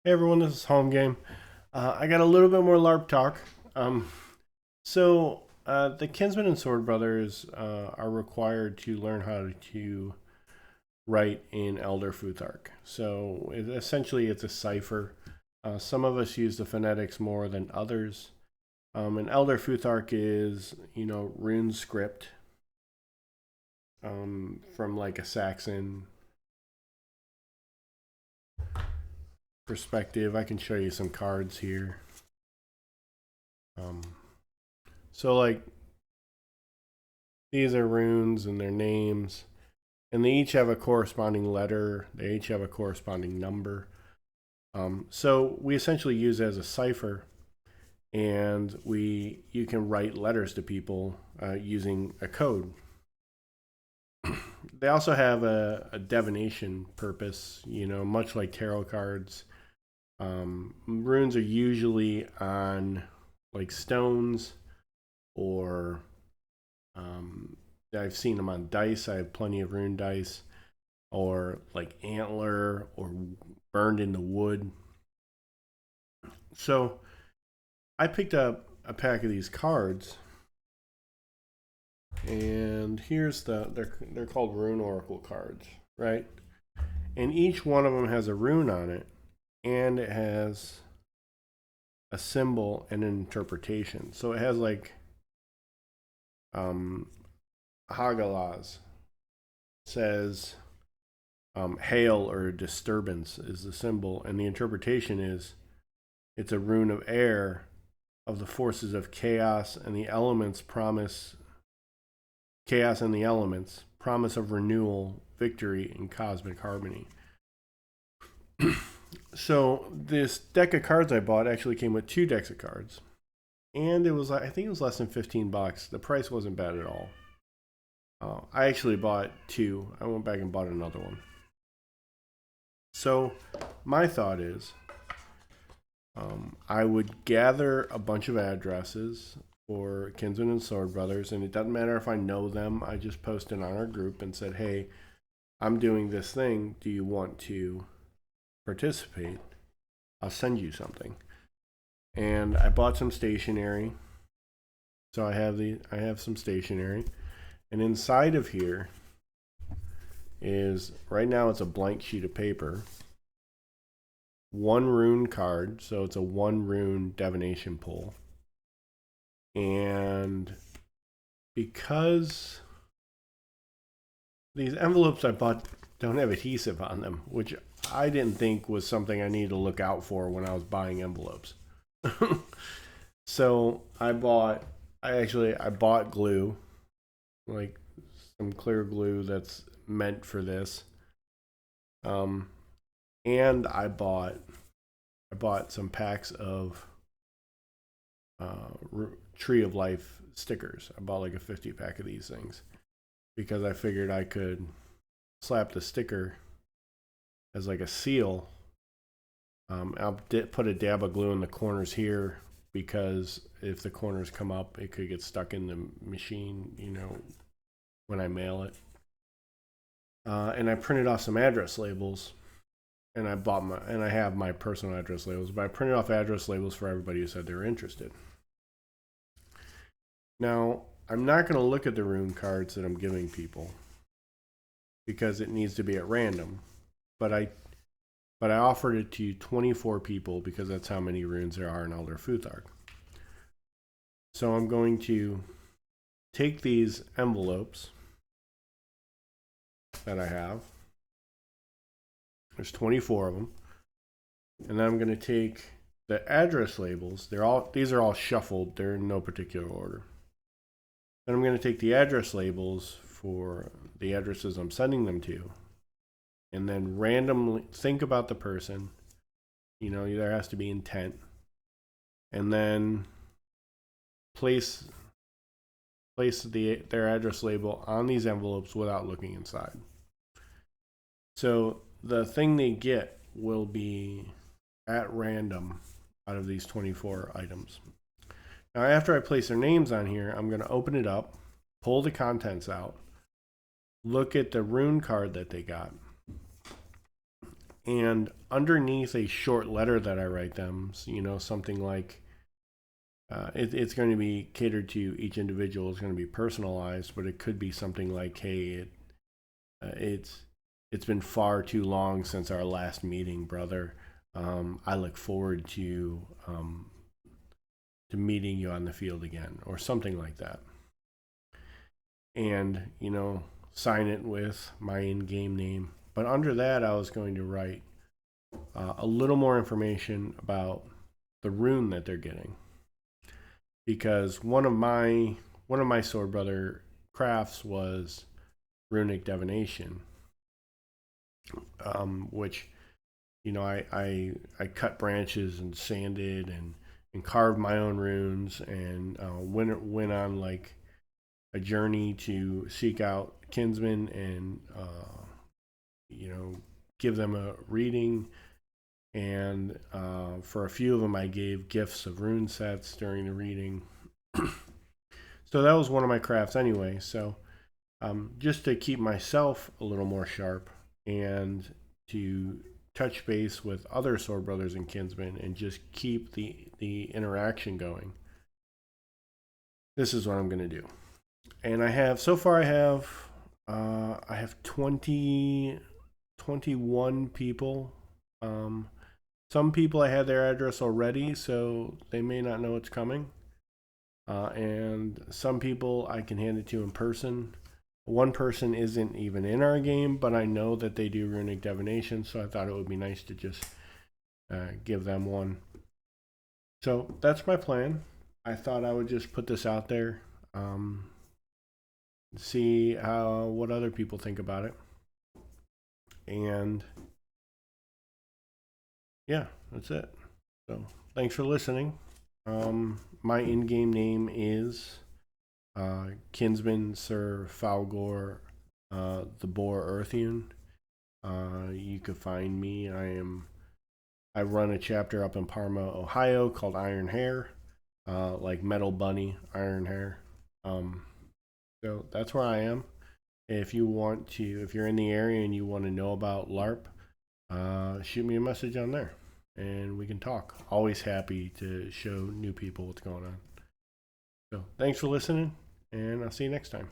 Hey everyone, this is Home Game. I got a little bit more LARP talk. The Kinsman and Sword Brothers are required to learn how to write in Elder Futhark. Essentially, it's a cipher. Some of us use the phonetics more than others. And Elder Futhark is, rune script from like a Saxon perspective. I can show you some cards here. Um, like these are runes and their names, and they each have a corresponding letter. They each have a corresponding number. So we essentially use it as a cipher, and you can write letters to people using a code. They also have a divination purpose, much like tarot cards. Runes are usually on like stones or I've seen them on dice. I have plenty of rune dice, or like antler, or burned in the wood. So I picked up a pack of these cards, and they're called Rune Oracle cards, right? And each one of them has a rune on it, and it has a symbol and an interpretation. So it has like Hagalaz says hail or disturbance is the symbol, and the interpretation is it's a rune of air of the forces of chaos and the elements promise chaos and the elements promise of renewal, victory, and cosmic harmony. So this deck of cards I bought actually came with two decks of cards, and I think it was less than $15. The price wasn't bad at all. I actually bought two. I went back and bought another one. So my thought is I would gather a bunch of addresses for Kinsman and Sword Brothers, and it doesn't matter if I know them. I just posted on our group and said, hey, I'm doing this thing. Do you want to participate? I'll send you something. And I bought some stationery. So I have some stationery. And inside of here is, right now it's a blank sheet of paper, one rune card, so it's a one rune divination pull. And because these envelopes I bought don't have adhesive on them, which I didn't think was something I needed to look out for when I was buying envelopes. So I bought glue, like some clear glue that's meant for this. And I bought some packs of Tree of Life stickers. I bought like a 50 pack of these things because I figured I could slap the sticker as like a seal. I'll put a dab of glue in the corners here because if the corners come up, it could get stuck in the machine, when I mail it. And I printed off some address labels, and I have my personal address labels, but I printed off address labels for everybody who said they were interested. Now, I'm not going to look at the rune cards that I'm giving people because it needs to be at random, but I offered it to 24 people because that's how many runes there are in Elder Futhark. So I'm going to take these envelopes that I have. There's 24 of them. And then I'm going to take the address labels. These are all shuffled. They're in no particular order. Then I'm going to take the address labels for the addresses I'm sending them to, and then randomly think about the person. There has to be intent. And then place their address label on these envelopes without looking inside. So the thing they get will be at random out of these 24 items. Now, after I place their names on here, I'm going to open it up, pull the contents out, look at the rune card that they got, And underneath a short letter that I write them, something like it's going to be catered to each individual. It's going to be personalized, but it could be something like, "Hey, it's been far too long since our last meeting, brother. I look forward to meeting you on the field again," or something like that. And sign it with my in-game name. But under that, I was going to write a little more information about the rune that they're getting, because one of my sword brother crafts was runic divination, which I cut branches and sanded and carved my own runes, and went on like a journey to seek out kinsmen and give them a reading. And for a few of them, I gave gifts of rune sets during the reading. So that was one of my crafts anyway. So just to keep myself a little more sharp and to touch base with other sword brothers and kinsmen and just keep the interaction going, this is what I'm going to do. And I have 21 people. Some people I had their address already, so they may not know it's coming. And some people I can hand it to in person. One person isn't even in our game, but I know that they do runic divination, so I thought it would be nice to just give them one. So that's my plan. I thought I would just put this out there, see what other people think about it. And yeah, that's it. So thanks for listening. My in-game name is Kinsman Sir Falgor, the Boar Earthian. You could find me. I run a chapter up in Parma, Ohio called Iron Hair, like Metal Bunny, Iron Hair. So that's where I am. If you're in the area and you want to know about LARP, shoot me a message on there and we can talk. Always happy to show new people what's going on. So thanks for listening, and I'll see you next time.